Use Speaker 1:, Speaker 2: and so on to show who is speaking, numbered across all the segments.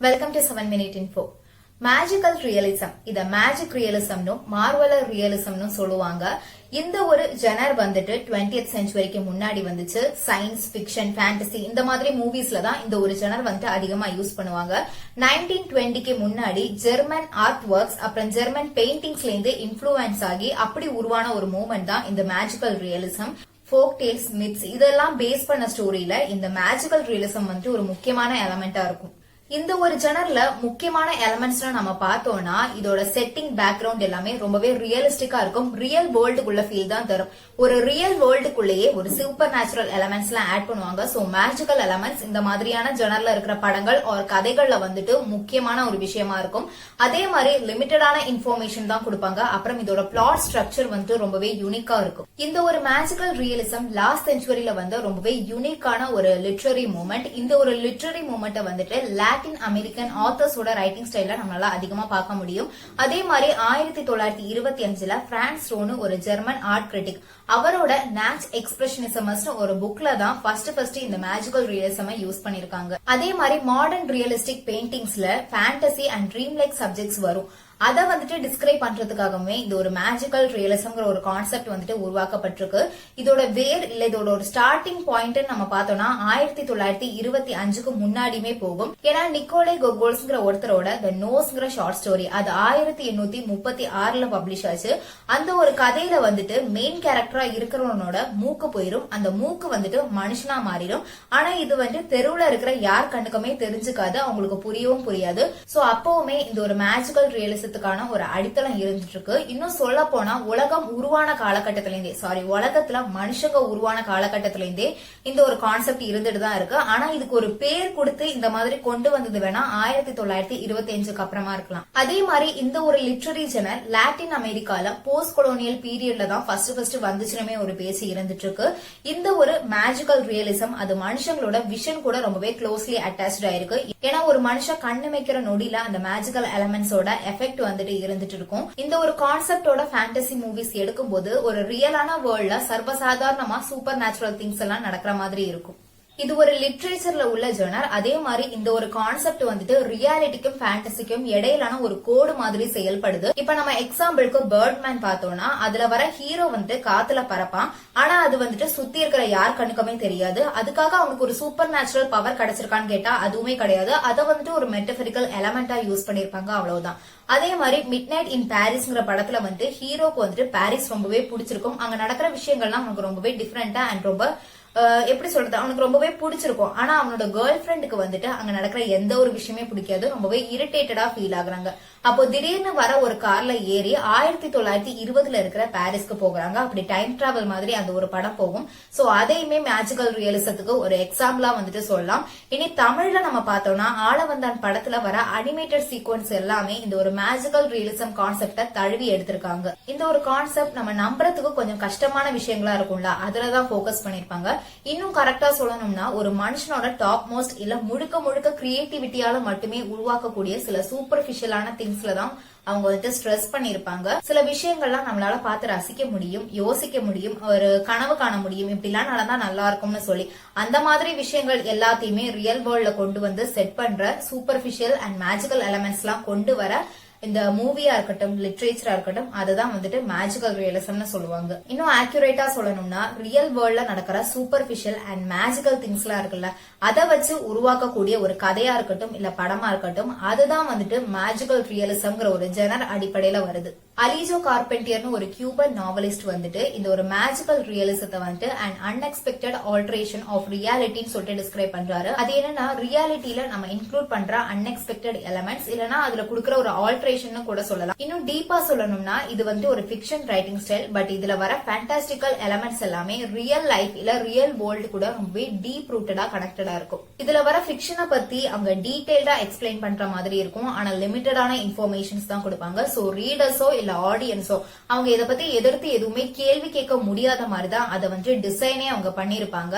Speaker 1: Welcome to 7 Minute Info. Magical realism இத magic ரியலிசம்னு மார்வலர் ரியலிசம்னு சொல்லுவாங்க. இந்த ஒரு ஜெனர் வந்துட்டு 20th செஞ்சுரிக்கு முன்னாடி வந்துச்சு. சயின்ஸ் ஃபிக்ஷன், ஃபேண்டசி இந்த மாதிரி மூவிஸ்ல தான் இந்த ஒரு ஜெனர் வந்துட்டு அதிகமா யூஸ் பண்ணுவாங்க. 1920க்கு முன்னாடி ஜெர்மன் ஆர்ட் ஒர்க்ஸ் அப்புறம் ஜெர்மன் பெயிண்டிங்ஸ்ல இருந்து இன்ஃப்ளூயன்ஸ் ஆகி அப்படி உருவான ஒரு மூவ்மெண்ட் தான் இந்த magical realism. Folk tales, myths இதெல்லாம் பேஸ் பண்ண ஸ்டோரியில இந்த மேஜிக்கல் ரியலிசம் வந்துட்டு ஒரு முக்கியமான எலமெண்டா இருக்கும். இந்த ஒரு ஜெனர்ல முக்கியமான எலமெண்ட்ஸ் நம்ம பார்த்தோம்னா இதோட செட்டிங், பேக்ரவுண்ட் எல்லாமே ரொம்பவே ரியலிஸ்டிக்கா இருக்கும். ரியல் வேர்ல்டுக்குள்ள ஃபீல் தான் தரும். ஒரு ரியல் வேர்ல்டுக்குள்ளேயே ஒரு சூப்பர் நேச்சுரல் எலமெண்ட்ஸ் எல்லாம் ஆட் பண்ணுவாங்க. சோ மேஜிக்கல் எலமெண்ட்ஸ் இந்த மாதிரியான ஜெனர்ல இருக்கிற படங்கள் ஒரு கதைகள்ல வந்துட்டு முக்கியமான ஒரு விஷயமா இருக்கும். அதே மாதிரி லிமிட்டடான இன்ஃபர்மேஷன் தான் கொடுப்பாங்க. அப்புறம் இதோட பிளாட் ஸ்ட்ரக்சர் வந்துட்டு ரொம்பவே யூனிக்கா இருக்கும். இந்த ஒரு மேஜிக்கல் ரியலிசம் லாஸ்ட் செஞ்சுரியில வந்து ரொம்பவே யூனிக்கான ஒரு லிட்ரரி மூமெண்ட். இந்த ஒரு லிட்ரரி மூமெண்ட் வந்துட்டு லாட்டின் அமெரிக்கன் ஆத்தர்ஸோட ரைட்டிங் ஸ்டைல நம்மளால அதிகமா பார்க்க முடியும். அதே மாதிரி 1925ல பிரான்ஸ் ரோனு ஒரு ஜெர்மன் ஆர்ட் கிரிட்டிக் அவரோட நேச் எக்ஸ்பிரஷனிசம் ஒரு புக்ல தான் ஃபர்ஸ்ட் இந்த மேஜிக்கல் ரியலிசம் யூஸ் பண்ணிருக்காங்க. அதே மாதிரி மாடர்ன் ரியலிஸ்டிக் பெயிண்டிங்ஸ்ல fantasy and dream like subjects வரும். அத வந்துட்டு டிஸ்கிரைப் பண்றதுக்காகவே இந்த ஒரு மேஜிக்கல் ரியலிசம்ங்கிற ஒரு கான்செப்ட் வந்துட்டு உருவாக்கப்பட்டிருக்கு. இதோட வேர் இல்ல இதோட ஒரு ஸ்டார்டிங் பாயிண்ட் நம்ம பார்த்தோம்னா 1925க்கு முன்னாடியுமே போகும். ஏன்னா நிக்கோலே கோகோல்ஸ்ங்கிற ஒருத்தரோட த நோஸ்ங்கிற ஷார்ட் ஸ்டோரி அது 1836ல பப்ளிஷ் ஆச்சு. அந்த ஒரு கதையில வந்துட்டு மெயின் கேரக்டரா இருக்கிறவனோட மூக்கு போயிரும். அந்த மூக்கு வந்துட்டு மனுஷனா மாறிடும். ஆனா இது வந்துட்டு தெருவுல இருக்கிற யார் கண்ணுக்குமே தெரிஞ்சுக்காது, அவங்களுக்கு புரியவும் புரியாது. சோ அப்பவுமே இந்த ஒரு மேஜிக்கல் ரியலிசம் ஒரு அடித்தளம் இருந்துட்டு இருக்கு. இன்னும் சொல்ல போனா உலகம் உருவான காலகட்டத்திலிருந்தே உலகத்துல மனுஷங்க உருவான காலகட்டத்திலிருந்தே இந்த ஒரு கான்செப்ட் இருந்துட்டு தான் இருக்கு. ஆனா இதுக்கு ஒரு பேர் கொடுத்து இந்த மாதிரி கொண்டு வந்தது வேணா 1925க்கு அப்புறமா இருக்கலாம். அதே மாதிரி இந்த ஒரு லிட்ரரி ஜெனர் லாட்டின் அமெரிக்கால போஸ்ட் கொலோனியல் பீரியட்ல தான் ஃபர்ஸ்ட் வந்துச்சுமே ஒரு பேச்சு இருந்துட்டு இருக்கு. இந்த ஒரு மேஜிக்கல் ரியலிசம் அது மனுஷங்களோட விஷன் கூட ரொம்பவே க்ளோஸ்லி அட்டாச்ட் ஆயிருக்கு. ஏன்னா ஒரு மனுஷன் கண்ணு வைக்கிற நொடியில அந்த மேஜிக்கல் எலமெண்ட்ஸோட எஃபெக்ட் வந்துட்டு இருந்துட்டு இருக்கும். இந்த ஒரு கான்செப்டோட ஃபேண்டசி மூவிஸ் எடுக்கும் போது ஒரு ரியலான வேர்ல்ட்ல சர்வசாதாரணமா சூப்பர் நேச்சுரல் திங்ஸ் எல்லாம் நடக்கிற மாதிரி இருக்கும். இது ஒரு லிட்ரேச்சர்ல உள்ள ஜெனர். அதே மாதிரி இந்த ஒரு கான்செப்ட் வந்துட்டு ரியாலிட்டிக்கும் ஃபேண்டசிக்கும் இடையிலான ஒரு கோடு மாதிரி செயல்படுது. இப்ப நம்ம எக்ஸாம்பிளுக்கு பேர்ட்மேன் பார்த்தோம்னா அதுல வர ஹீரோ வந்துட்டு காத்துல பறப்பான். ஆனா அது வந்துட்டு சுத்தி இருக்கிற யார் கண்ணுக்குமே தெரியாது. அதுக்காக அவனுக்கு ஒரு சூப்பர் நேச்சுரல் பவர் கிடைச்சிருக்கான்னு கேட்டா அதுவுமே கிடையாது. அதை வந்துட்டு ஒரு மெட்டபிரிக்கல் எலமெண்டா யூஸ் பண்ணிருப்பாங்க, அவ்வளவுதான். அதே மாதிரி மிட் நைட் இன் பாரிஸ்ங்கிற படத்துல வந்துட்டு ஹீரோக்கு வந்துட்டு பாரிஸ் ரொம்பவே பிடிச்சிருக்கும். அங்க நடக்கிற விஷயங்கள்லாம் அவனுக்கு ரொம்பவே டிஃபரெண்டா அண்ட் ரொம்ப எப்படி சொல்றது அவனுக்கு ரொம்பவே பிடிச்சிருக்கும். ஆனா அவனோட கேர்ள் ஃபிரெண்டுக்கு வந்துட்டு அங்க நடக்கிற எந்த ஒரு விஷயமே பிடிக்காது, ரொம்பவே இரிட்டேட்டடா ஃபீல் ஆகுறாங்க. அப்போ திடீர்னு வர ஒரு கார்ல ஏறி 1920ல இருக்கிற பாரிஸ்க்கு போகிறாங்க. அப்படி டைம் டிராவல் மாதிரி அந்த ஒரு படம் போகும். சோ அதையுமே மேஜிக்கல் ரியலிசத்துக்கு ஒரு எக்ஸாம்பிளா வந்துட்டு சொல்லலாம். இனி தமிழ்ல நம்ம பார்த்தோம்னா ஆளவந்தான் படத்துல வர அனிமேட்டட் சீக்வன்ஸ் எல்லாமே இந்த ஒரு மேஜிக்கல் ரியலிசம் கான்செப்ட தழுவி எடுத்திருக்காங்க. இந்த ஒரு கான்செப்ட் நம்ம நம்புறதுக்கு கொஞ்சம் கஷ்டமான விஷயங்களா இருக்கும்ல, அதுலதான் போக்கஸ் பண்ணிருப்பாங்க. இன்னும் கரெக்டா சொல்லணும்னா ஒரு மனுஷனோட டாப் மோஸ்ட் இல்ல முழுக்க கிரியேட்டிவிட்டியால மட்டுமே உருவாக்கக்கூடிய சில சூப்பர்ஃபிஷியலான திங்ஸ்ல தான் அவங்க வந்துட்டு ஸ்ட்ரெஸ் பண்ணிருப்பாங்க. சில விஷயங்கள்லாம் நம்மளால பார்த்து ரசிக்க முடியும், யோசிக்க முடியும், ஒரு கனவு காண முடியும், இப்படிலாம் நடந்தா நல்லா இருக்கும்னு சொல்லி அந்த மாதிரி விஷயங்கள் எல்லாத்தையுமே ரியல் வேர்ல்ட்ல கொண்டு வந்து செட் பண்ற சூப்பர்ஃபிஷியல் அண்ட் மேஜிக்கல் எலமெண்ட்ஸ் எல்லாம் கொண்டு வர இந்த மூவியா இருக்கட்டும், லிட்ரேச்சரா இருக்கட்டும், அதுதான் வந்துட்டு மேஜிக்கல் ரியலிசம்னு சொல்லுவாங்க. இன்னும் ஆக்யூரேட்டா சொல்லணும்னா ரியல் வேர்ல்ட்ல நடக்கிற சூப்பர்ஃபிஷியல் அண்ட் மேஜிக்கல் திங்ஸ் எல்லாம் இருக்குல்ல, அதை வச்சு உருவாக்கக்கூடிய ஒரு கதையா இருக்கட்டும் இல்ல படமா இருக்கட்டும், அதுதான் வந்துட்டு மேஜிக்கல் ரியலிசம்ங்கிற ஒரு ஜெனர் அடிப்படையில வருது. அலிஜோ கார்பென்டியர்னு ஒரு கியூபன் நாவலிஸ்ட் வந்துட்டு இந்த ஒரு மேஜிக்கல் ரியலிசத்தை வந்துட்டு அண்ட் அன்எக்ஸ்பெக்டட் ஆல்டரேஷன் ஆஃப் ரியாலிட்டின்னு சொல்லிட்டு டிஸ்கிரைப் பண்றாரு. அது என்னன்னா ரியாலிட்டியில நம்ம இன்க்ளூட் பண்ற அன்எக்ஸ்பெக்டட் எலமெண்ட்ஸ் இல்லனா அதுல கொடுக்கிற ஒரு ஆல்டரேஷன் கூட சொல்லலாம். இன்னும் டீப்பா சொல்லணும்னா இது வந்து ஒரு ஃபிக்ஷன் ரைட்டிங் ஸ்டைல். பட் இதுல வர ஃபேண்டாஸ்டிக்கல் எலமெண்ட்ஸ் எல்லாமே ரியல் லைஃப் இல்ல ரியல் வேர்ல்டு கூட ரொம்பவே டீப் ரூட்டடா கனெக்டடா இருக்கும். இதுல வர ஃபிக்ஷனை பத்தி அவங்க டீடைல்டா எக்ஸ்பிளைன் பண்ற மாதிரி இருக்கும். ஆனா லிமிட்டடான இன்ஃபர்மேஷன்ஸ் தான் கொடுப்பாங்க. சோ ரீடர்ஸோ இல்ல ஆடியன்ஸோ அவங்க இதை பத்தி எதிர்த்து எதுவுமே கேள்வி கேட்க முடியாத மாதிரிதான் அதை வந்து டிசைனே அவங்க பண்ணிருப்பாங்க.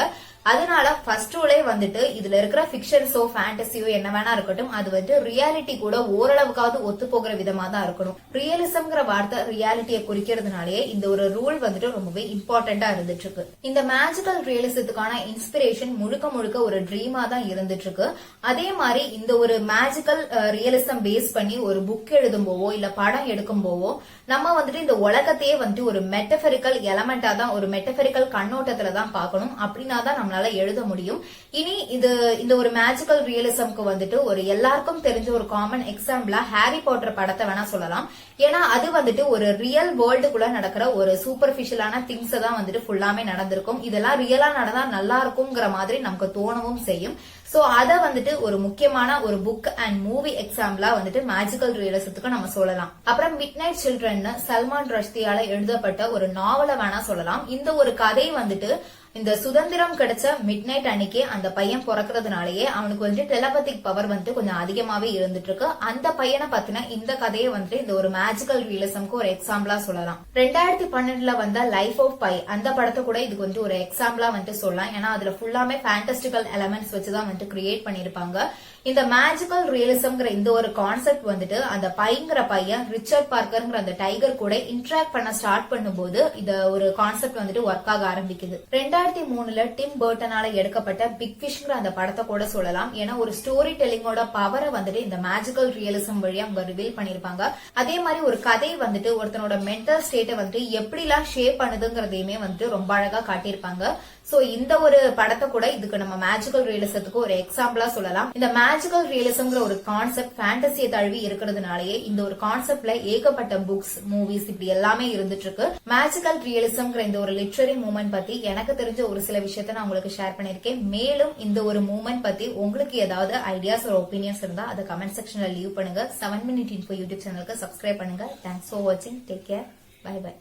Speaker 1: அதனால ஃபர்ஸ்ட் ரூலே வந்துட்டு இதுல இருக்கிற ஃபிக்ஷன்ஸோ ஃபேண்டசியோ என்ன வேணா இருக்கட்டும், அது வந்து ரியாலிட்டி கூட ஓரளவுக்காவது ஒத்து போகிற விதமா தான் இருக்கணும். ரியலிசம்ங்கிற வார்த்தை ரியாலிட்டியை குறிக்கிறதுனாலே இந்த ஒரு ரூல் வந்துட்டு ரொம்பவே இம்பார்ட்டன்டா இருந்துட்டு இருக்கு. இந்த மேஜிக்கல் ரியலிசத்துக்கான இன்ஸ்பிரேஷன் முழுக்க ஒரு ட்ரீமா தான் இருந்துட்டு இருக்கு. அதே மாதிரி இந்த ஒரு மேஜிக்கல் ரியலிசம் பேஸ் பண்ணி ஒரு புக் எழுதும்போவோ இல்ல படம் எடுக்கும்போவோ நம்ம வந்துட்டு இந்த உலகத்தையே வந்துட்டு ஒரு மெட்டபரிக்கல் எலமெண்டா தான், ஒரு மெட்டபரிக்கல் கண்ணோட்டத்துல தான் பார்க்கணும். அப்படின்னா தான் நம்மளால எழுத முடியும். இனி இந்த ஒரு மேஜிக்கல் ரியலிசம்க்கு வந்துட்டு ஒரு எல்லாருக்கும் தெரிஞ்ச ஒரு காமன் எக்ஸாம்பிளா ஹாரி பாட்டர் படத்தை வேணா சொல்லலாம். ஏன்னா அது வந்துட்டு ஒரு ரியல் வேர்ல்டுக்குள்ள நடக்கிற ஒரு சூப்பர்ஃபிஷியலான திங்ஸ் தான் வந்துட்டு ஃபுல்லாமே நடந்திருக்கும். இதெல்லாம் ரியலா நடந்தா நல்லா இருக்கும்ங்கிற மாதிரி நமக்கு தோணவும் செய்யும். சோ அத வந்துட்டு ஒரு முக்கியமான ஒரு புக் அண்ட் மூவி எக்ஸாம்பிளா வந்துட்டு மேஜிக்கல் ரியலிசத்துக்கு நம்ம சொல்லலாம். அப்புறம் மிட் நைட் சில்ட்ரன் சல்மான் ரஷ்தியால எழுதப்பட்ட ஒரு நாவலை வேணா சொல்லலாம். இந்த ஒரு கதை வந்துட்டு இந்த சுதந்திரம் கிடைச்ச மிட் நைட் அன்னைக்கு அந்த பையன் பிறக்கிறதுனாலயே அவனுக்கு வந்துட்டு டெலபத்திக் பவர் வந்துட்டு கொஞ்சம் அதிகமாவே இருந்துட்டு இருக்கு. அந்த பையனை பத்தின இந்த கதையை வந்துட்டு இந்த ஒரு மேஜிக்கல் ரியலிசம்க்கு ஒரு எக்ஸாம்பிளா சொல்லலாம். 2012 வந்த லைஃப் ஆஃப் பை அந்த படத்தை கூட இதுக்கு வந்து ஒரு எக்ஸாம்பிளா வந்துட்டு சொல்லலாம். ஏன்னா அதுல ஃபுல்லாமே ஃபேண்டஸ்டிக்கல் எலமெண்ட்ஸ் வச்சுதான் வந்துட்டு கிரியேட் பண்ணிருப்பாங்க. இந்த மேஜிக்கல் ரியலிசம்ங்கிற இந்த ஒரு கான்செப்ட் வந்துட்டு அந்த பைங்கிற பையன் ரிச்சர்ட் பார்க்கர்ங்கிற அந்த டைகர் கூட இன்டராக்ட் பண்ண ஸ்டார்ட் பண்ணும்போது இந்த ஒரு கான்செப்ட் வந்துட்டு ஒர்க் ஆக ஆரம்பிக்குது. 2003 டிம் பர்ட்டனால எடுக்கப்பட்ட பிக் ஃபிஷ்ங்கிற அந்த படத்தை கூட சொல்லலாம். ஏன்னா ஒரு ஸ்டோரி டெல்லிங்கோட பவரை வந்துட்டு இந்த மேஜிக்கல் ரியலிசம் வழியா அவங்க ரிவீல் பண்ணிருப்பாங்க. அதே மாதிரி ஒரு கதை வந்துட்டு ஒருத்தனோட மென்டல் ஸ்டேட்டை வந்துட்டு எப்படிலாம் ஷேப் பண்ணுதுங்கிறதையுமே வந்துட்டு ரொம்ப அழகா காட்டியிருப்பாங்க. சோ இந்த ஒரு படத்தை கூட இதுக்கு நம்ம மேஜிக்கல் ரியலிசத்துக்கு ஒரு எக்ஸாம்பிளா சொல்லலாம். இந்த மேஜிக்கல் ரியலிசம்ங்கிற ஒரு கான்செப்ட் ஃபேண்டசியை தழுவி இருக்கிறதுனாலயே இந்த ஒரு கான்செப்ட்ல ஏகப்பட்ட புக்ஸ், மூவிஸ் இப்படி எல்லாமே இருந்துட்டு இருக்கு. மேஜிக்கல் ரியலிசம்ங்கிற இந்த ஒரு லிட்ரரி மூவ்மெண்ட் பத்தி எனக்கு தெரிஞ்ச ஒரு சில விஷயத்த நான் உங்களுக்கு ஷேர் பண்ணிருக்கேன். மேலும் இந்த ஒரு மூவ்மெண்ட் பத்தி உங்களுக்கு ஏதாவது ஐடியாஸ் ஒரு ஒப்பீனியன்ஸ் இருந்தா அதை கமெண்ட் செக்ஷன்ல லீவ் பண்ணுங்க. 7 Minute Info யூடியூப் சேனலுக்கு சப்ஸ்கிரைப் பண்ணுங்க. தேங்க்ஸ் ஃபார் வாட்சிங். Take care. Bye by.